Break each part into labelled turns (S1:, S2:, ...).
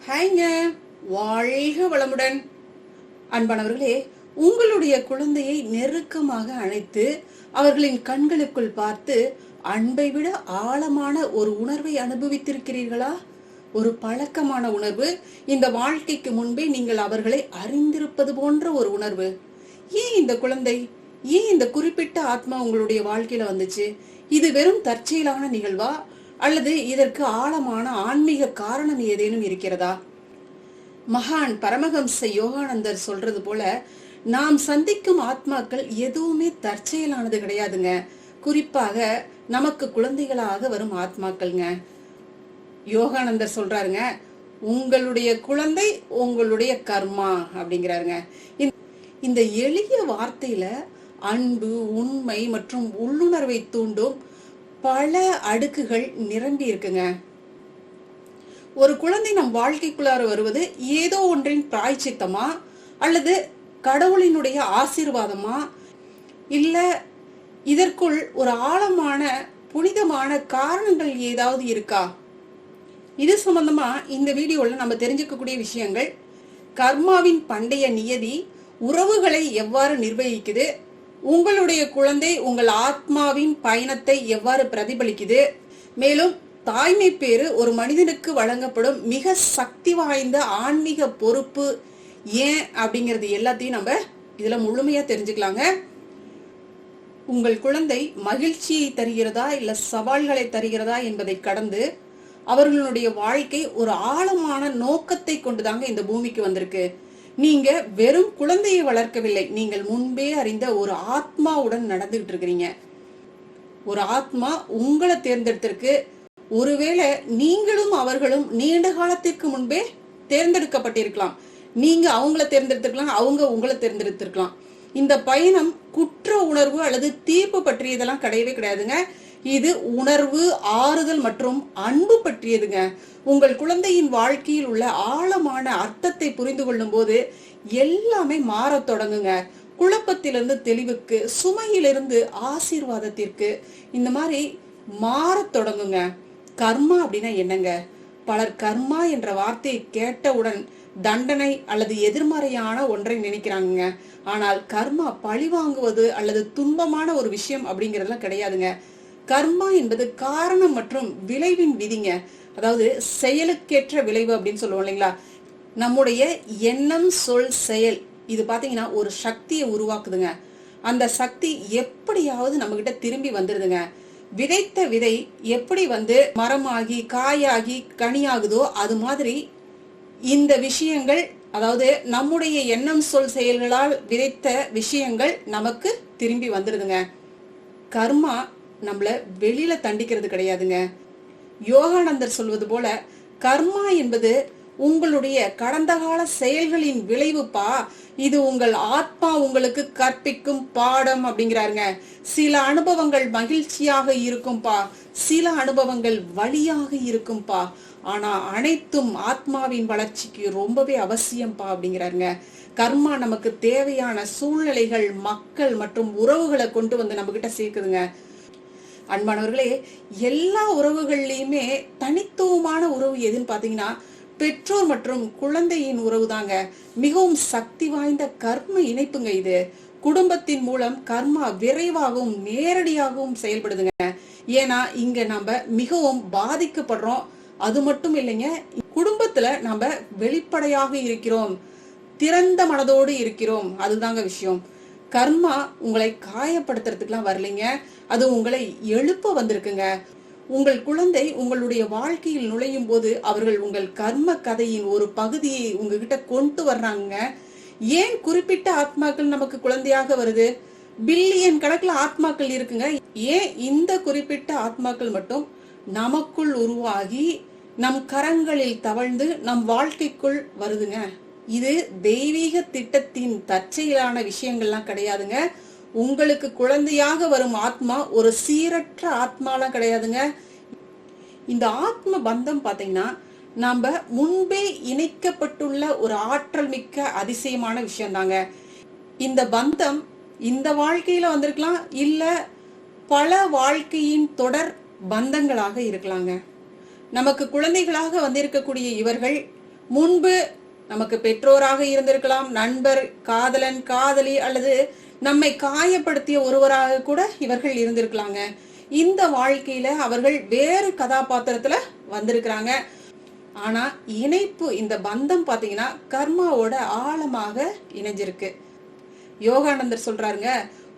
S1: ஹாய்ங்க, வாழ்க வளமுடன். அன்பானவர்களே, உங்களுடைய குழந்தையை நெருக்கமாக அழைத்து அவர்களின் கண்களுக்குள் பார்த்து அன்பை விட ஆழமான ஒரு உணர்வை அனுபவித்திருக்கிறீர்களா? ஒரு பழக்கமான உணர்வு, இந்த வாழ்க்கைக்கு முன்பே நீங்கள் அவர்களை அறிந்திருப்பது போன்ற ஒரு உணர்வு. ஏன் இந்த குழந்தை, ஏன் இந்த குறிப்பிட்ட ஆத்மா உங்களுடைய வாழ்க்கையில வந்துச்சு? இது வெறும் தற்செயலான நிகழ்வா அல்லது இதற்கு ஆழமான ஆன்மீக காரணம் ஏதேனும் இருக்கிறதா? மகான் பரமஹம்ச யோகானந்தர் சொல்றது போல, நாம் சந்திக்கும் ஆத்மாக்கள் எதுவுமே தற்செயலானது கிடையாதுங்க. குறிப்பாக நமக்கு குழந்தைகளாக வரும் ஆத்மாக்கள்ங்க. யோகானந்தர் சொல்றாருங்க, உங்களுடைய குழந்தை உங்களுடைய கர்மா அப்படிங்கிறாருங்க. இந்த எளிய வார்த்தையில அன்பு, உண்மை மற்றும் உள்ளுணர்வை தூண்டும் பல அடுக்குகள் நிரம்பி இருக்குங்க. ஒரு குழந்தை நம் வாழ்க்கைக்குள்ளார வருவது ஏதோ ஒன்றின் பிராய்ச்சித்தமா அல்லது கடவுளினுடைய ஆசீர்வாதமா, இல்ல இதற்குள் ஒரு ஆழமான புனிதமான காரணங்கள் ஏதாவது இருக்கா? இது சம்பந்தமா இந்த வீடியோல நம்ம தெரிஞ்சுக்கக்கூடிய விஷயங்கள்: கர்மாவின் பண்டைய நியதி, உறவுகளை எவ்வாறு நிர்வகிக்குது, உங்களுடைய குழந்தை உங்கள் ஆத்மாவின் பயணத்தை எவ்வாறு பிரதிபலிக்குது, மேலும் தாய்மை பேரு ஒரு மனிதனுக்கு வழங்கப்படும் மிக சக்தி வாய்ந்த ஆன்மீக பொறுப்பு ஏன் அப்படிங்கிறது எல்லாத்தையும் நம்ம இதுல முழுமையா தெரிஞ்சுக்கலாங்க. உங்கள் குழந்தை மகிழ்ச்சியை தருகிறதா இல்ல சவால்களை தருகிறதா என்பதை கடந்து அவர்களுடைய வாழ்க்கை ஒரு ஆழமான நோக்கத்தை கொண்டுதாங்க இந்த பூமிக்கு வந்திருக்கு. நீங்க வெறும் குழந்தையை வளர்க்கவில்லை, நீங்கள் முன்பே அறிந்த ஒரு ஆத்மாவுடன் நடந்துகிட்டு இருக்கிறீங்க. ஒரு ஆத்மா உங்களை தேர்ந்தெடுத்திருக்கு. ஒருவேளை நீங்களும் அவர்களும் நீண்ட காலத்திற்கு முன்பே தேர்ந்தெடுக்கப்பட்டிருக்கலாம். நீங்க அவங்கள தேர்ந்தெடுத்திருக்கலாம், அவங்க உங்களை தேர்ந்தெடுத்திருக்கலாம். இந்த பயணம் குற்ற உணர்வு அல்லது தீர்ப்பு பற்றியதெல்லாம் கிடையவே கிடையாதுங்க. இது உணர்வு, ஆறுதல் மற்றும் அன்பு பற்றியதுங்க. உங்கள் குழந்தையின் வாழ்க்கையில் உள்ள ஆழமான அர்த்தத்தை புரிந்து கொள்ளும் போது எல்லாமே மாற தொடங்குங்க. குழப்பத்திலிருந்து தெளிவுக்கு, சுமையிலிருந்து ஆசீர்வாதத்திற்கு, இந்த மாதிரி மாற தொடங்குங்க. கர்மா அப்படின்னா என்னங்க? பலர் கர்மா என்ற வார்த்தையை கேட்டவுடன் தண்டனை அல்லது எதிர்மறையான ஒன்றை நினைக்கிறாங்க. ஆனால் கர்மா பழி வாங்குவது அல்லது துன்பமான ஒரு விஷயம் அப்படிங்கறதெல்லாம் கிடையாதுங்க. கர்மா என்பது காரணம் மற்றும் விளைவின் விதிங்க. அதாவது செயலுக்கேற்ற விளைவு அப்படின்னு சொல்லுவோம் இல்லைங்களா? நம்முடைய எண்ணம், சொல், செயல் இது பாத்தீங்கன்னா ஒரு சக்தியை உருவாக்குதுங்க. அந்த சக்தி எப்படியாவது நம்ம கிட்ட திரும்பி வந்துருதுங்க. விதைத்த விதை எப்படி மரமாகி காயாகி கனியாகுதோ அது மாதிரி இந்த விஷயங்கள், அதாவது நம்முடைய எண்ணம், சொல், செயல்களால் விதைத்த விஷயங்கள் நமக்கு திரும்பி வந்துருதுங்க. கர்மா நம்மள வெளியில தண்டிக்கிறது கிடையாதுங்க. யோகானந்தர் சொல்வது போல, கர்மா என்பது உங்களுடைய கடந்த கால செயல்களின் விளைவுப்பா. இது உங்கள் ஆத்மா உங்களுக்கு கற்பிக்கும் பாடம் அப்படிங்கிறாருங்க. சில அனுபவங்கள் மகிழ்ச்சியாக இருக்கும்பா, சில அனுபவங்கள் வலியாக இருக்கும்பா. ஆனா அனைத்தும் ஆத்மாவின் வளர்ச்சிக்கு ரொம்பவே அவசியம்பா அப்படிங்கிறாருங்க. கர்மா நமக்கு தேவையான சூழ்நிலைகள், மக்கள் மற்றும் உறவுகளை கொண்டு வந்து நம்ம கிட்ட சேர்க்குதுங்க. அன்பானவர்களே, எல்லா உறவுகள்லயுமே தனித்துவமான உறவு எதுன்னு பாத்தீங்கன்னா பெற்றோர் மற்றும் குழந்தையின் உறவு தாங்க. மிகவும் சக்தி வாய்ந்த கர்ம இணைப்புங்க இது. குடும்பத்தின் மூலம் கர்மா விரைவாகவும் நேரடியாகவும் செயல்படுதுங்க. ஏன்னா இங்க நம்ம மிகவும் பாதிக்கப்படுறோம். அது மட்டும் இல்லைங்க, குடும்பத்துல நம்ம வெளிப்படையாக இருக்கிறோம், திறந்த மனதோடு இருக்கிறோம். அதுதாங்க விஷயம். கர்மா உங்களை காயப்படுத்துறதுக்குலாம் வரலைங்க, அது உங்களை எழுப்ப வந்திருக்குங்க. உங்கள் குழந்தை உங்களுடைய வாழ்க்கையில் நுழையும் போது அவர்கள் உங்கள் கர்ம கதையின் ஒரு பகுதியை உங்ககிட்ட கொண்டு வர்றாங்க. ஏன் குறிப்பிட்ட ஆத்மாக்கள் நமக்கு குழந்தையாக வருது? பில்லியன் கணக்குல ஆத்மாக்கள் இருக்குங்க. ஏன் இந்த குறிப்பிட்ட ஆத்மாக்கள் மட்டும் நமக்குள் உருவாகி நம் கரங்களில் தவழ்ந்து நம் வாழ்க்கைக்குள் வருதுங்க? இது தெய்வீக திட்டத்தின் தற்செயலான விஷயங்கள்லாம் கிடையாதுங்க. உங்களுக்கு குழந்தையாக வரும் ஆத்மா ஒரு சீரற்ற ஆத்மாலாம் கிடையாதுங்க. இந்த ஆத்ம பந்தம் பாத்தீங்கன்னா நாம முன்பே இணைக்கப்பட்டுள்ள ஒரு ஆற்றல் மிக்க அதிசயமான விஷயம் தாங்க. இந்த பந்தம் இந்த வாழ்க்கையில வந்திருக்கலாம், இல்ல பல வாழ்க்கையின் தொடர் பந்தங்களாக இருக்கலாங்க. நமக்கு குழந்தைகளாக வந்திருக்கக்கூடிய இவர்கள் முன்பு நமக்கு பெற்றோராக இருந்திருக்கலாம், நண்பர், காதலன், காதலி, அல்லது நம்மை காயப்படுத்திய ஒருவராக கூட இவர்கள் இருந்திருக்கலாங்க. இந்த வாழ்க்கையில அவர்கள் வேறு கதாபாத்திரத்துல வந்திருக்கிறாங்க. ஆனா இணைப்பு, இந்த பந்தம் பாத்தீங்கன்னா கர்மாவோட ஆழமாக இணைஞ்சிருக்கு. யோகானந்தர் சொல்றாருங்க,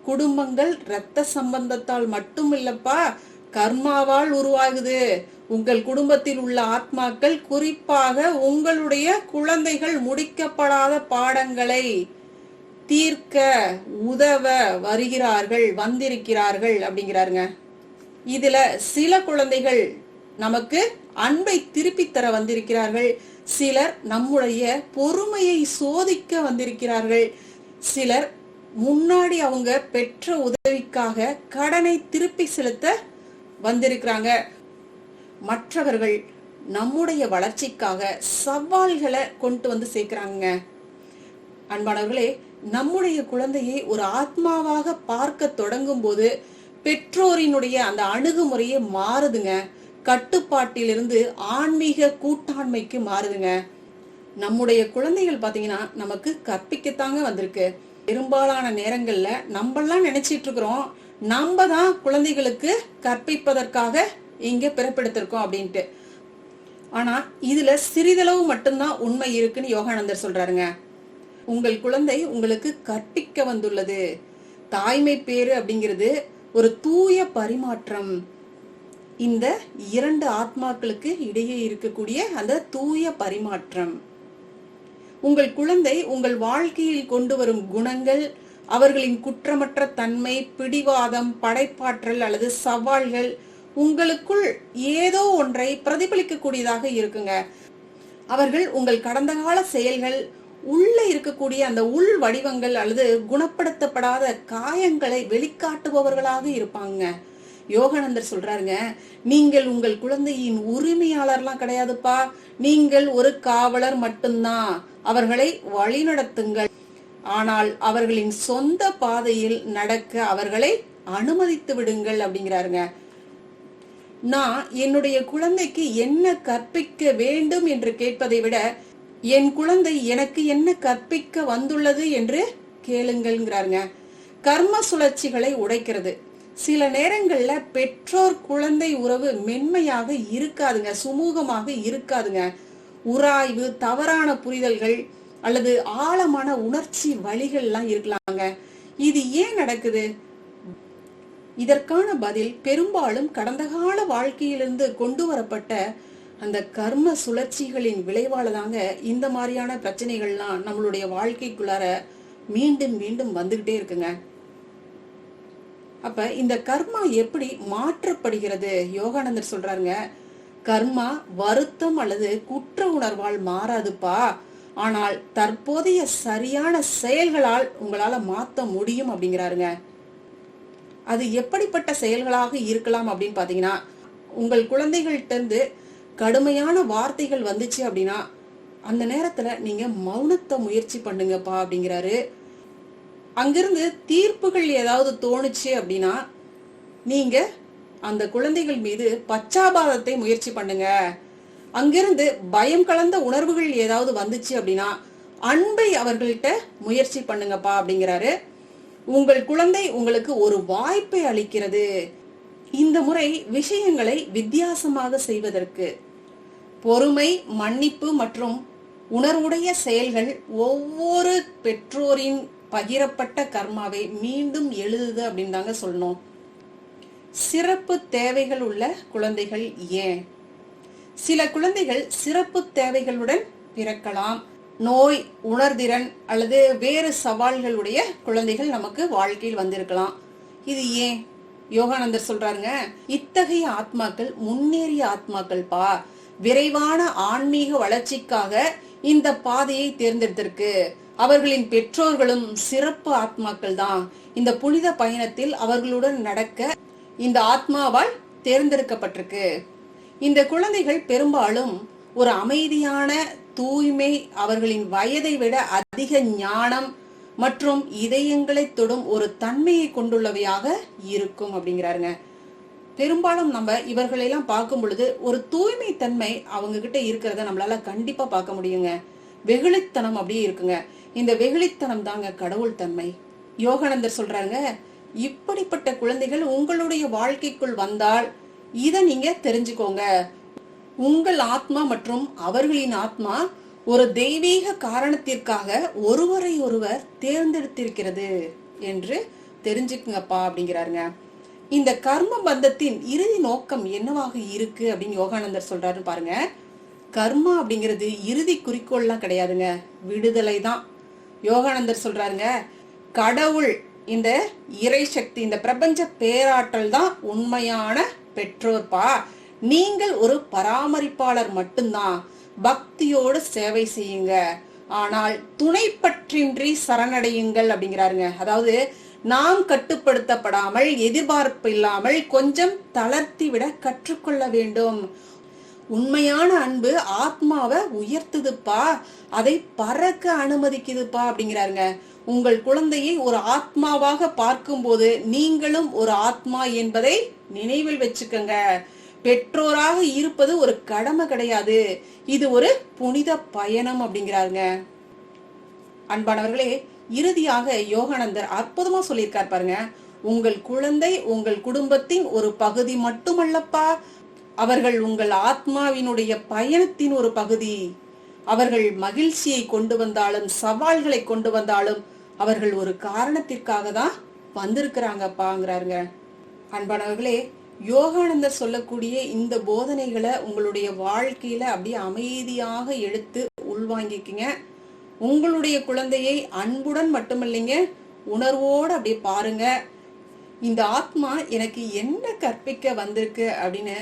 S1: குடும்பங்கள் இரத்த சம்பந்தத்தால் மட்டும் இல்லப்பா, கர்மாவால் உருவாகுது. உங்கள் குடும்பத்தில் உள்ள ஆத்மாக்கள், குறிப்பாக உங்களுடைய குழந்தைகள் முடிக்கப்படாத பாடங்களை தீர்க்க உதவ வந்திருக்கிறார்கள் அப்படிங்கிறாருங்க. இதுல சில குழந்தைகள் நமக்கு அன்பை திருப்பி தர வந்திருக்கிறார்கள், சிலர் நம்முடைய பொறுமையை சோதிக்க வந்திருக்கிறார்கள், சிலர் முன்னாடி அவங்க பெற்ற உதவிக்காக கடனை திருப்பி செலுத்த வந்திருக்கிறாங்க, மற்றவர்கள் நம்முடைய வளர்ச்சிக்காக சவால்களை கொண்டு வந்து சேர்க்கிறாங்க. அன்பானவர்களே, நம்முடைய குழந்தையை ஒரு ஆத்மாவாக பார்க்க தொடங்கும் போது பெற்றோரினுடைய அந்த அணுகுமுறையே மாறுதுங்க. கட்டுப்பாட்டிலிருந்து ஆன்மீக கூட்டாண்மைக்கு மாறுதுங்க. நம்முடைய குழந்தைகள் பாத்தீங்கன்னா நமக்கு கற்பிக்கத்தாங்க வந்திருக்கு. பெரும்பாலான நேரங்கள்ல நம்மளாம் நினைச்சிட்டு இருக்கிறோம், நம்ம தான் குழந்தைகளுக்கு கற்பிப்பதற்காக இங்க பிறப்பெடுத்திருக்கோம் அப்படின்ட்டு. ஆனா இதுல சிறிதளவு மட்டும்தான் உண்மை இருக்குன்னு யோகானந்தர் சொல்றாருங்க. உங்கள் குழந்தை உங்களுக்கு கற்பிக்க வந்துள்ளது. தாய்மை பேரு அப்படிங்கிறது ஒரு தூய பரிமாற்றம். இந்த இரண்டு ஆத்மாக்களுக்கு இடையே இருக்கக்கூடிய அந்த தூய பரிமாற்றம். உங்கள் குழந்தை உங்கள் வாழ்க்கையில் கொண்டு வரும் குணங்கள், அவர்களின் குற்றமற்ற தன்மை, பிடிவாதம், படைப்பாற்றல் அல்லது சவால்கள் உங்களுக்குள் ஏதோ ஒன்றை பிரதிபலிக்க கூடியதாக இருக்குங்க. அவர்கள் உங்கள் கடந்த கால செயல்கள், உள்ள இருக்கக்கூடிய அந்த உள் வடிவங்கள் அல்லது குணப்படுத்தப்படாத காயங்களை வெளிக்காட்டுபவர்களாக இருப்பாங்க. யோகானந்தர் சொல்றாருங்க, நீங்கள் உங்கள் குழந்தையின் உரிமையாளர்லாம் கிடையாதுப்பா, நீங்கள் ஒரு காவலர் மட்டும்தான். அவர்களை வழிநடத்துங்கள், ஆனால் அவர்களின் சொந்த பாதையில் நடக்க அவர்களை அனுமதித்து விடுங்கள் அப்படிங்கிறாருங்க. நான் என்னுடைய குழந்தைக்கு என்ன கற்பிக்க வேண்டும் என்று கேட்பதை விட, என் குழந்தை எனக்கு என்ன கற்பிக்க வந்துள்ளது என்று கேளுங்கள்ங்கிறாருங்க. கர்ம சுழற்சிகளை உடைக்கிறது. சில நேரங்கள்ல பெற்றோர் குழந்தை உறவு மென்மையாக இருக்காதுங்க, சுமூகமாக இருக்காதுங்க. உராய்வு, தவறான புரிதல்கள் அல்லது ஆழமான உணர்ச்சி வழிகள்லாம் இருக்கலாங்க. இது ஏன் நடக்குது? இதற்கான பதில் பெரும்பாலும் கடந்த கால வாழ்க்கையிலிருந்து கொண்டு வரப்பட்ட அந்த கர்ம சுழற்சிகளின் விளைவால தாங்க இந்த மாதிரியான பிரச்சனைகள்லாம் நம்மளுடைய வாழ்க்கைக்குள்ளார மீண்டும் மீண்டும் வந்துகிட்டே இருக்குங்க. அப்ப இந்த கர்மா எப்படி மாற்றப்படுகிறது? யோகானந்தர் சொல்றாருங்க, கர்மா வருத்தம் அல்லது குற்ற உணர்வால் மாறாதுப்பா, ஆனால் தற்போதைய சரியான செயல்களால் உங்களால மாத்த முடியும் அப்படிங்கிறாருங்க. அது எப்படிப்பட்ட செயல்களாக இருக்கலாம் அப்படின்னு பாத்தீங்கன்னா, உங்கள் குழந்தைகள்ட்ட இருந்து கடுமையான வார்த்தைகள் வந்துச்சு அப்படின்னா அந்த நேரத்துல நீங்க மௌனத்தை முயற்சி பண்ணுங்கப்பா அப்படிங்கிறாரு. அங்கிருந்து தீர்ப்புகள் ஏதாவது தோணுச்சு அப்படின்னா நீங்க அந்த குழந்தைகள் மீது பச்சாபாதத்தை முயற்சி பண்ணுங்க. அங்கிருந்து பயம் கலந்த உணர்வுகள் ஏதாவது வந்துச்சு அப்படின்னா அன்பை அவர்கள்ட்ட முயற்சி பண்ணுங்கப்பா அப்படிங்கிறாரு. உங்கள் குழந்தை உங்களுக்கு ஒரு வாய்ப்பை அளிக்கிறது. இந்த முறை விஷயங்களை வித்தியாசமாக செய்வதற்கு பொறுமை, மன்னிப்பு மற்றும் உணர்வுடைய செயல்கள் ஒவ்வொரு பெற்றோரின் பகிரப்பட்ட கர்மாவை மீண்டும் எழுதுது அப்படின்னு தாங்க சொல்லணும். சிறப்பு தேவைகள் உள்ள குழந்தைகள் ஏன்? சில குழந்தைகள் சிறப்பு தேவைகளுடன் பிறக்கலாம். நோய், உணர்திறன் அல்லது வேறு சவால்களுடைய குழந்தைகள் நமக்கு வாழ்க்கையில் வந்திருக்கலாம். இது ஏன்? யோகானந்தர் சொல்றாருங்க, இத்தகைய ஆத்மாக்கள் முன்னேறிய ஆத்மாக்கள் பா, விரைவான ஆன்மீக வளர்ச்சிக்காக இந்த பாதையை தேர்ந்தெடுத்திருக்கு. அவர்களின் பெற்றோர்களும் சிறப்பு ஆத்மாக்கள் தான். இந்த புனித பயணத்தில் அவர்களுடன் நடக்க இந்த ஆத்மாவால் தேர்ந்தெடுக்கப்பட்டிருக்கு. இந்த குழந்தைகள் பெரும்பாலும் ஒரு அமைதியான தூய்மை, அவர்களின் வயதை விட அதிக ஞானம் மற்றும் இதயங்களை தொடும் ஒரு தன்மையை கொண்டுள்ளவையாக இருக்கும் அப்படிங்கிறாருங்க. பெரும்பாலும் நம்ம இவர்களெல்லாம் பார்க்கும் பொழுது ஒரு தூய்மை தன்மை அவங்க கிட்ட இருக்கிறத நம்மளால கண்டிப்பா பார்க்க முடியுங்க. வெகுளித்தனம் அப்படியே இருக்குங்க. இந்த வெகுளித்தனம் தாங்க கடவுள் தன்மை. யோகானந்தர் சொல்றாங்க, இப்படிப்பட்ட குழந்தைகள் உங்களுடைய வாழ்க்கைக்குள் வந்தால் இத நீங்க தெரிஞ்சுக்கோங்க. உங்கள் ஆத்மா மற்றும் அவர்களின் ஆத்மா ஒரு தெய்வீக காரணத்திற்காக ஒருவரை ஒருவர் தேர்ந்தெடுத்திருக்கிறது என்று தெரிஞ்சுக்குங்கப்பா அப்படிங்கிறாருங்க. இந்த கர்ம பந்தத்தின் இறுதி நோக்கம் என்னவாக இருக்கு அப்படின்னு யோகானந்தர் சொல்றாருன்னு பாருங்க. கர்மா அப்படிங்கிறது இறுதி குறிக்கோள்லாம் கிடையாதுங்க, விடுதலை தான். யோகானந்தர் சொல்றாருங்க, கடவுள், இந்த இறை சக்தி, இந்த பிரபஞ்ச பேராற்றல் தான் உண்மையான பெற்றோர்ப்பா. நீங்கள் ஒரு பராமரிப்பாளர் மட்டும்தான். பக்தியோடு சேவை செய்யுங்க, ஆனால் துணை பற்றின்றி சரணடையுங்கள் அப்படிங்கிறாருங்க. அதாவது நாம் கட்டுப்படுத்தப்படாமல் எதிர்பார்ப்பு இல்லாமல் கொஞ்சம் தளர்த்தி விட கற்றுக்கொள்ள வேண்டும். உண்மையான அன்பு ஆத்மாவை உயர்த்துதுப்பா, அதை பறக்க அனுமதிக்குதுப்பா அப்படிங்கிறாருங்க. உங்கள் குழந்தையை ஒரு ஆத்மாவாக பார்க்கும்போது நீங்களும் ஒரு ஆத்மா என்பதை நினைவில் வச்சுக்கோங்க. பெற்றோராக இருப்பது ஒரு கடமை கிடையாது, இது ஒரு புனித பயணம் அப்படிங்கிறாருங்க. அன்பானவர்களே, இறுதியாக யோகானந்தர் அற்புதமா சொல்லியிருக்கார் பாருங்க. உங்கள் குழந்தை உங்கள் குடும்பத்தின் ஒரு பகுதி மட்டுமல்லப்பா, அவர்கள் உங்கள் ஆத்மாவினுடைய பயணத்தின் ஒரு பகுதி. அவர்கள் மகிழ்ச்சியை கொண்டு வந்தாலும் சவால்களை கொண்டு வந்தாலும் அவர்கள் ஒரு காரணத்திற்காக தான் வந்திருக்கிறாங்கப்பாங்கிறாருங்க. அன்பானவர்களே, யோகானந்தர் சொல்லக்கூடிய இந்த போதனைகளை உங்களுடைய வாழ்க்கையில அப்படியே அமைதியாக எடுத்து உள்வாங்கிக்குங்க. உங்களுடைய குழந்தையை அன்புடன் மட்டுமில்லைங்க, உணர்வோடு அப்படியே பாருங்க. இந்த ஆத்மா எனக்கு என்ன கற்பிக்க வந்திருக்கு அப்படின்னு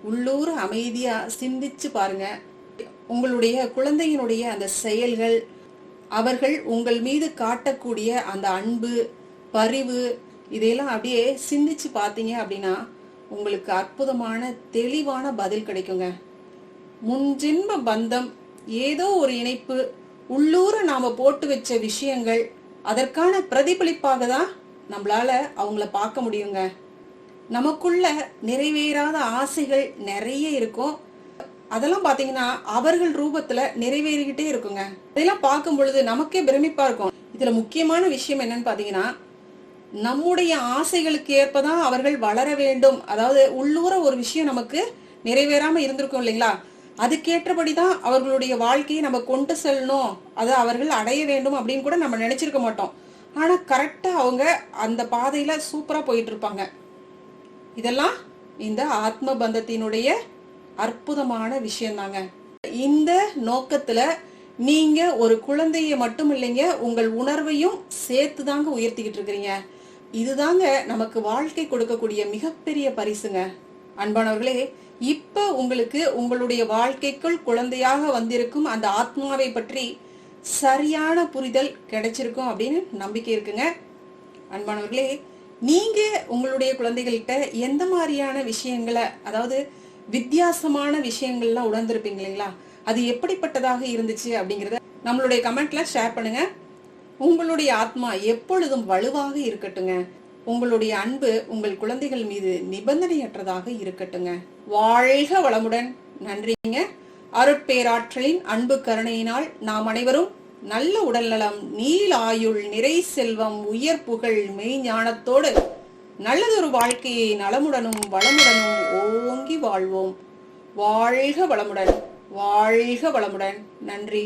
S1: உள்ளூர் அமைதியா சிந்திச்சு பாருங்க. உங்களுடைய குழந்தையினுடைய அந்த செயல்கள், அவர்கள் உங்கள் மீது காட்டக்கூடிய அந்த அன்பு, பரிவு, இதையெல்லாம் அப்படியே சிந்திச்சு பார்த்தீங்க அப்படின்னா உங்களுக்கு அற்புதமான தெளிவான பதில் கிடைக்குங்க. முன்ஜென்ம பந்தம், ஏதோ ஒரு இணைப்பு, உள்ளூர நாம போட்டு வச்ச விஷயங்கள், அதற்கான பிரதிபலிப்பாக தான் நம்மளால அவங்கள பார்க்க முடியுங்க. நமக்குள்ள நிறைவேறாத ஆசைகள் நிறைய இருக்கும். அதெல்லாம் பாத்தீங்கன்னா அவர்கள் ரூபத்துல நிறைவேறிக்கிட்டே இருக்குங்க. இதெல்லாம் பார்க்கும் பொழுது நமக்கே பிரமிப்பா இருக்கும். இதுல முக்கியமான விஷயம் என்னன்னு பாத்தீங்கன்னா, நம்முடைய ஆசைகளுக்கு ஏற்பதான் அவர்கள் வளர வேண்டும். அதாவது உள்ளூர ஒரு விஷயம் நமக்கு நிறைவேறாம இருந்திருக்கும் இல்லைங்களா, அதுக்கேற்றபடிதான் அவர்களுடைய வாழ்க்கையை நம்ம கொண்டு செல்லணும், அதை அவர்கள் அடைய வேண்டும் அப்படின்னு கூட நம்ம நினைச்சிருக்க மாட்டோம். ஆனா கரெக்டா அவங்க அந்த பாதையில சூப்பரா போயிட்டு இருப்பாங்க. இதெல்லாம் இந்த ஆத்ம பந்தத்தினுடைய அற்புதமான விஷயம் தாங்க. இந்த நோக்கத்துல நீங்க ஒரு குழந்தைய மட்டும் இல்லைங்க, உங்கள் உணர்வையும் சேர்த்து தாங்க உயர்த்திக்கிட்டு இருக்கிறீங்க. இதுதாங்க நமக்கு வாழ்க்கை கொடுக்கக்கூடிய மிகப்பெரிய பரிசுங்க. அன்பானவர்களே, இப்ப உங்களுக்கு உங்களுடைய வாழ்க்கைக்குள் குழந்தையாக வந்திருக்கும் அந்த ஆத்மாவை பற்றி சரியான புரிதல் கிடைச்சிருக்கும் அப்படின்னு நம்பிக்கை இருக்குங்க. அன்பானவர்களே, நீங்க உங்களுடைய குழந்தைகள்கிட்ட எந்த மாதிரியான விஷயங்களை, அதாவது வித்தியாசமான விஷயங்கள்லாம் உணர்ந்திருப்பீங்க இல்லைங்களா, அது எப்படிப்பட்டதாக இருந்துச்சு அப்படிங்கிறத நம்மளுடைய கமெண்ட்ல ஷேர் பண்ணுங்க. உங்களுடைய ஆத்மா எப்பொழுதும் வலுவாக இருக்கட்டுங்க. உங்களுடைய அன்பு உங்கள் குழந்தைகள் மீது நிபந்தனையற்றதாக இருக்கட்டுங்க. வாழ்க வளமுடன். நன்றிங்க. அருட்பேராற்றலின் அன்பு கருணையினால் நாம் அனைவரும் நல்ல உடல்நலம், நீள் ஆயுள், நிறை செல்வம், உயர் புகழ், மெய் ஞானத்தோடு நல்லதொரு வாழ்க்கையை நலமுடனும் வளமுடனும் ஓங்கி வாழ்வோம். வாழ்க வளமுடன். வாழ்க வளமுடன். நன்றி.